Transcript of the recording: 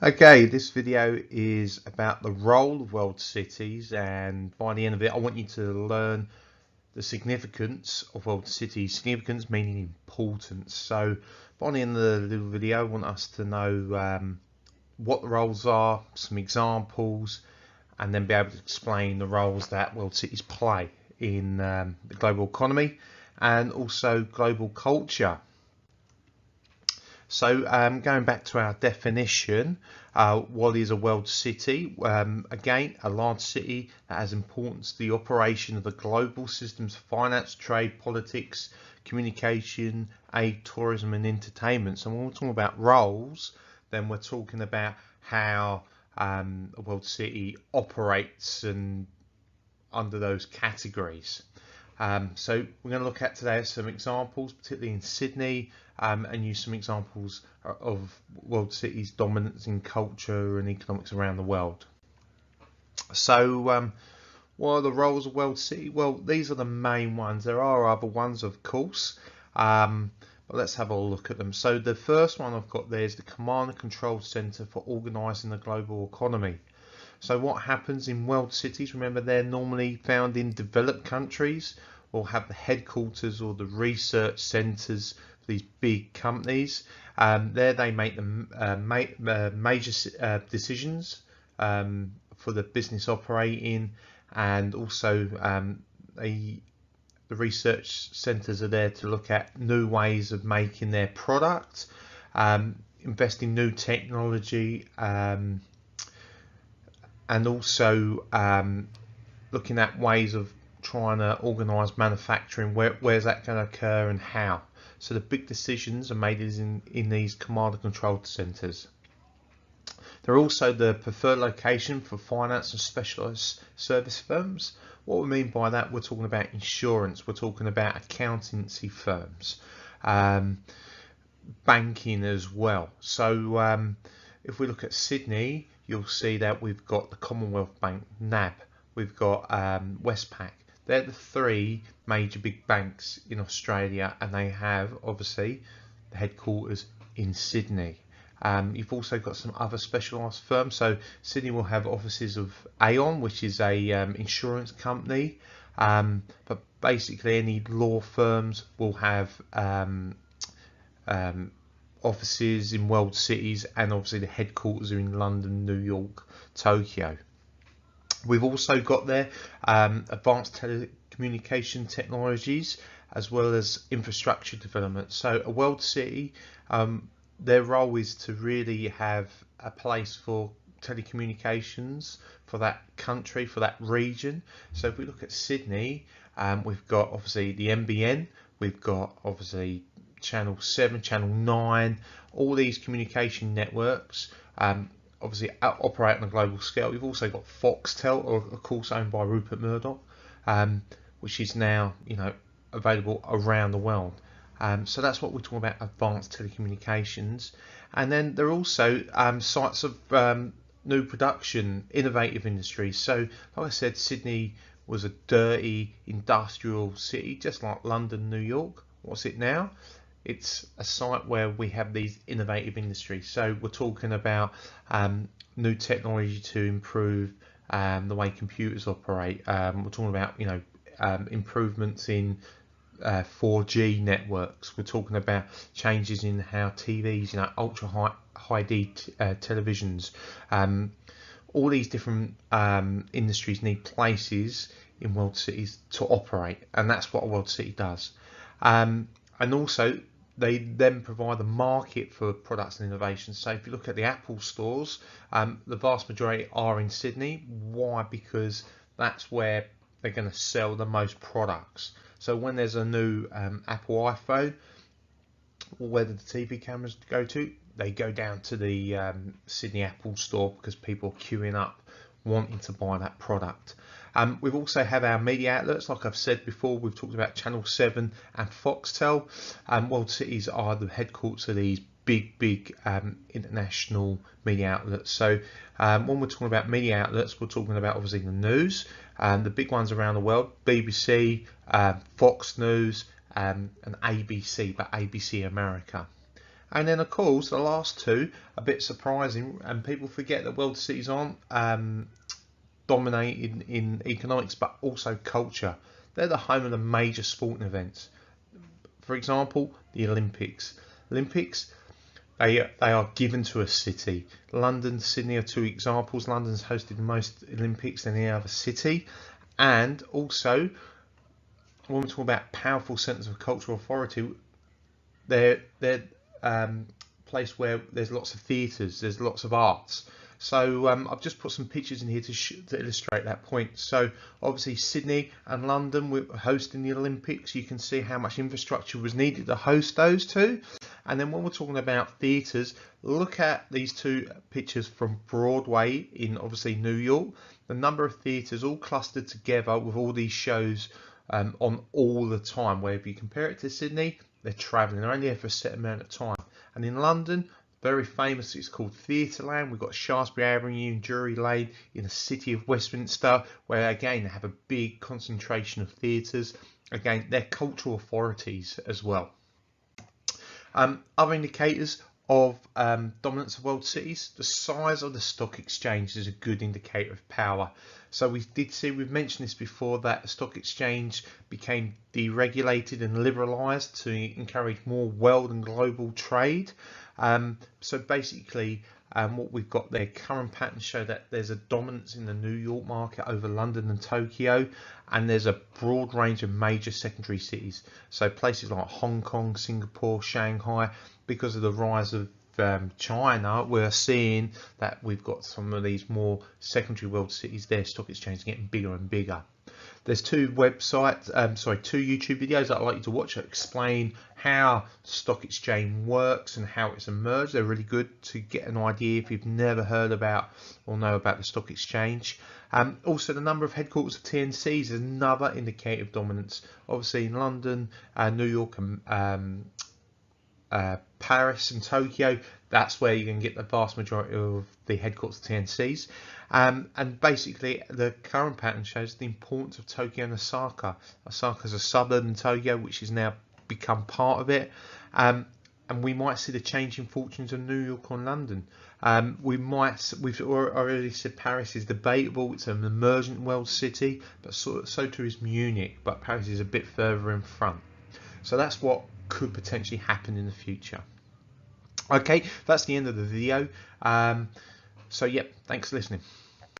Okay, this video is about the role of world cities, and by the end of it I want you to learn the significance of world cities. Significance meaning importance. So by the end of the little video I want us to know what the roles are, some examples, and then be able to explain the roles that world cities play in the global economy and also global culture. So going back to our definition, what is a world city? Again, a large city that has importance to the operation of the global systems of finance, trade, politics, communication, aid, tourism and entertainment. So when we're talking about roles, then we're talking about how a world city operates and under those categories. So we're going to look at today some examples, particularly in Sydney, and use some examples of world cities' dominance in culture and economics around the world. So what are the roles of world city? Well, these are the main ones. There are other ones, of course, but let's have a look at them. So the first one I've got there is the Command and Control Centre for Organising the Global Economy. So what happens in world cities, remember they're normally found in developed countries or have the headquarters or the research centres for these big companies. There they make the major decisions for the business operating, and also the research centres are there to look at new ways of making their product, invest in new technology, and also looking at ways of trying to organise manufacturing. Where's that going to occur and how? So the big decisions are made in these command and control centres. They're also the preferred location for finance and specialist service firms. What we mean by that, we're talking about insurance, we're talking about accountancy firms, banking as well. So if we look at Sydney, you'll see that we've got the Commonwealth Bank, NAB, we've got Westpac. They're the three major big banks in Australia, and they have obviously the headquarters in Sydney. You've also got some other specialised firms. So Sydney will have offices of Aon, which is a insurance company, but basically any law firms will have offices in world cities, and obviously the headquarters are in London, New York, Tokyo. We've also got there advanced telecommunication technologies as well as infrastructure development. So a world city, their role is to really have a place for telecommunications for that country, for that region. So if we look at Sydney, we've got obviously the NBN, we've got obviously Channel 7, Channel 9, all these communication networks obviously operate on a global scale. We've also got Foxtel, of course owned by Rupert Murdoch, which is now available around the world. So that's what we're talking about, advanced telecommunications. And then there are also sites of new production, innovative industries. So like I said, Sydney was a dirty industrial city, just like London, New York. What's it now? It's a site where we have these innovative industries. So we're talking about new technology to improve the way computers operate. We're talking about improvements in 4G networks. We're talking about changes in how TVs, ultra high D televisions. All these different industries need places in world cities to operate, and that's what a world city does. And also they then provide the market for products and innovations. So if you look at the Apple stores, the vast majority are in Sydney. Why? Because that's where they're going to sell the most products. So when there's a new Apple iPhone, or where the TV cameras go to, they go down to the Sydney Apple store because people are queuing up wanting to buy that product. We've also have our media outlets, like I've said before. We've talked about Channel 7 and Foxtel. World cities are the headquarters of these big international media outlets. So when we're talking about media outlets, we're talking about obviously the news, the big ones around the world: BBC, Fox News, and ABC, but ABC America. And then of course the last two, a bit surprising, and people forget that world cities aren't dominated in economics but also culture. They're the home of the major sporting events. For example, the Olympics. They are given to a city. London, Sydney are two examples. London's hosted the most Olympics than any other city. And also, when we talk about powerful centres of cultural authority, they're place where there's lots of theatres, there's lots of arts. So I've just put some pictures in here to illustrate that point. So obviously Sydney and London were hosting the Olympics. You can see how much infrastructure was needed to host those two. And then when we're talking about theatres, look at these two pictures from Broadway in obviously New York. The number of theatres all clustered together with all these shows on all the time. Where if you compare it to Sydney, they're travelling. They're only there for a set amount of time. And in London, very famous, it's called Theatreland. We've got Shaftesbury Avenue and Drury Lane in the city of Westminster, where again they have a big concentration of theatres. Again, they're cultural authorities as well. Other indicators of dominance of world cities, the size of the stock exchange is a good indicator of power. So we've mentioned this before, that the stock exchange became deregulated and liberalised to encourage more world and global trade. So basically what we've got there, current patterns show that there's a dominance in the New York market over London and Tokyo, and there's a broad range of major secondary cities. So places like Hong Kong, Singapore, Shanghai, because of the rise of China, we're seeing that we've got some of these more secondary world cities, their stock exchange getting bigger and bigger. There's two YouTube videos that I'd like you to watch that explain how stock exchange works and how it's emerged. They're really good to get an idea if you've never heard about or know about the stock exchange. Also, the number of headquarters of TNCs is another indicator of dominance. Obviously, in London, New York, and Paris and Tokyo, that's where you can get the vast majority of the headquarters of TNCs. And basically the current pattern shows the importance of Tokyo and Osaka. Osaka is a suburb in Tokyo which has now become part of it, and we might see the changing fortunes of New York or London. We've already said Paris is debatable, it's an emergent world city, but so too is Munich, but Paris is a bit further in front. So that's what could potentially happen in the future. Okay, that's the end of the video. So yep, thanks for listening.